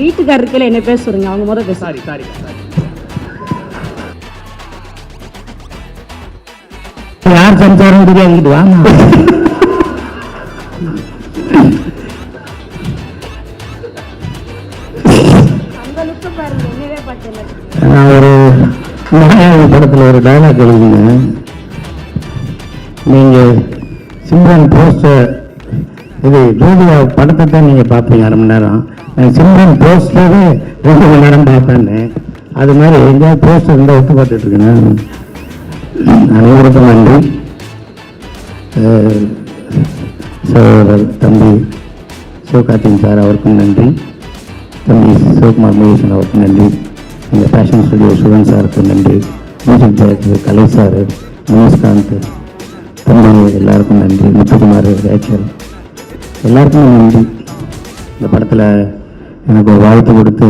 வீட்டுக்காரருக்கையில் என்ன பேச சொல்லுங்க, அவங்க முதல்ல பேச. சாரி யார் சம்சாரம் தெரியாதுக்கிட்டு வாங்க. நான் ஒரு படத்தில் ஒரு டைலாக் எழுதினேன். நீங்கள் சிம்ரன் போஸ்டர் இது ஜோதியா படத்தை தான் நீங்கள் பார்ப்பீங்க 1/2 மணி நேரம். நான் சிம்ரன் போஸ்டரே 2 மணி நேரம் பார்ப்பேன்னு. அது மாதிரி எங்கேயாவது போஸ்டர் இருந்தால் ஒத்து பார்த்துட்டு இருக்கேன். அனைவருக்கும் நன்றி. சகோதரர் தம்பி சிவகார்த்திகேயன் சார் அவருக்கும் நன்றி. தம்பி சிவகுமார் முருகேசன் அவருக்கும் நன்றி. இந்த ஃபேஷன் ஸ்டுடியோ சுகன் சாருக்கு நன்றி. மியூசிக் டைரக்டர் கலை சார், மனோஜ்காந்த், தம்பி எல்லாருக்கும் நன்றி. முத்துக்குமார், ரேச்சல் எல்லாருக்கும் நன்றி. இந்த படத்தில் எனக்கு ஒரு வாழ்த்து கொடுத்து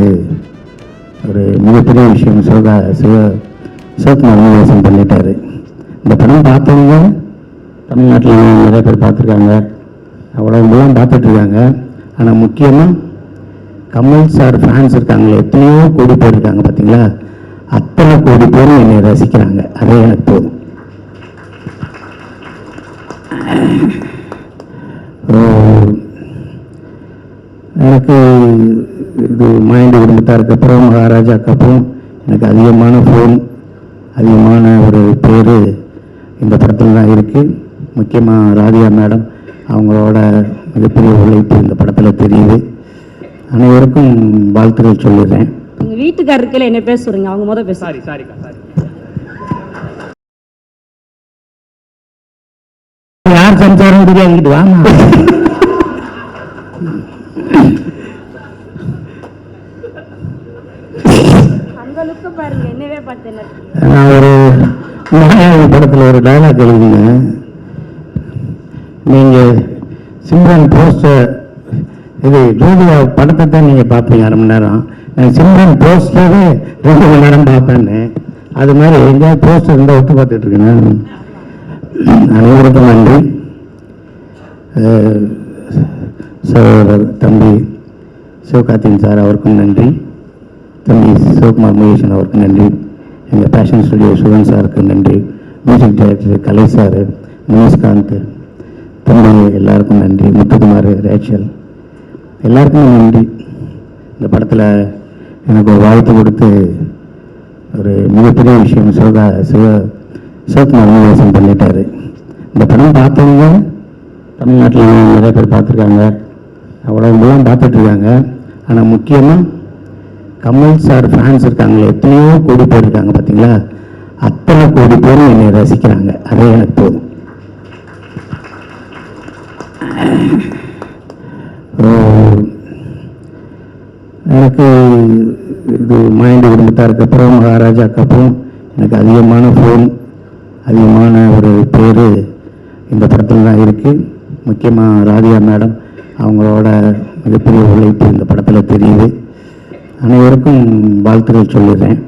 ஒரு மிகப்பெரிய விஷயம் சிவகுமார் முருகேசன் பண்ணிட்டார். இந்த படம் பார்த்தவங்க தமிழ்நாட்டில் நிறைய பேர் பார்த்துருக்காங்க, அவ்வளோலாம் பார்த்துட்ருக்காங்க. ஆனால் முக்கியமாக கமல் சார் ஃபேன்ஸ் இருக்காங்களே, எத்தனையோ கோடி பேர் இருக்காங்க பார்த்தீங்களா, அத்தனை கோடி பேரும் என்னை ரசிக்கிறாங்க. அதே எனக்கு போதும். எனக்கு இது மைண்டு குடும்பத்தாருக்கு அப்புறம் மகாராஜாக்கு அப்புறம் எனக்கு அதிகமான ஃபோன், அதிகமான ஒரு பேர் இந்த படத்தில் தான் இருக்குது. முக்கியமாக ராதிகா மேடம் அவங்களோட மிகப்பெரிய உழைப்பு இந்த படத்தில் தெரியுது. அனைவருக்கும் வாழ்த்துக்கள் சொல்லிடுறேன். உங்கள் வீட்டுக்காரருக்கையில் என்ன பேச சொல்லுங்க, அவங்க முதல்ல பேச. சாரி யார் சம்சாரம் தெரியாதுக்கிட்டு வாங்க. நான் ஒரு படத்தில் ஒரு டைலாக் எழுதினேன். நீங்கள் சிம்ரன் போஸ்டர் இது ஜோதியா படத்தை தான் நீங்கள் பார்ப்பீங்க 1/2 மணி நேரம். நான் சிம்ரன் போஸ்டரே 2 மணி நேரம் பார்ப்பேன்னு. அது மாதிரி எங்கேயாவது போஸ்டர் இருந்தால் ஒத்து பார்த்துட்டு இருக்கேன். அனைவருக்கும் நன்றி. சகோதரர் தம்பி சிவகார்த்திகேயன் சார் அவருக்கும் நன்றி. தம்பி சிவகுமார் முருகேசன் அவருக்கும் நன்றி. எங்கள் ஃபேஷன் ஸ்டுடியோ சுகன் சாருக்கு நன்றி. மியூசிக் டைரக்டர் கலை சார், மனோஜ்காந்த், தம்பி எல்லாருக்கும் நன்றி. முத்துக்குமார், ரேச்சல் எல்லாருக்கும் நன்றி. இந்த படத்தில் எனக்கு ஒரு வாழ்த்து கொடுத்து ஒரு மிகப்பெரிய விஷயம் சிவகுமார் முருகேசன் பண்ணிட்டார். இந்த படம் பார்த்தவங்க தமிழ்நாட்டில் நிறைய பேர் பார்த்துருக்காங்க, அவ்வளோலாம் பார்த்துட்ருக்காங்க. ஆனால் முக்கியமாக கமல் சார் ஃபேன்ஸ் இருக்காங்களே, எத்தனையோ கோடி பேர் இருக்காங்க பார்த்தீங்களா, அத்தனை கோடி பேரும் என்னை ரசிக்கிறாங்க. அதே எனக்கு போதும். எனக்கு இது மைண்டு குடும்பத்தாருக்கு அப்புறம் மகாராஜாக்கு அப்புறம் எனக்கு அதிகமான ஃபோன், அதிகமான ஒரு பேர் இந்த படத்தில் தான் இருக்குது. முக்கியமாக ராதிகா மேடம் அவங்களோட மிகப்பெரிய உழைப்பு இந்த படத்தில் தெரியுது. அனைவருக்கும் வாழ்த்துக்கள் சொல்லிடுறேன்.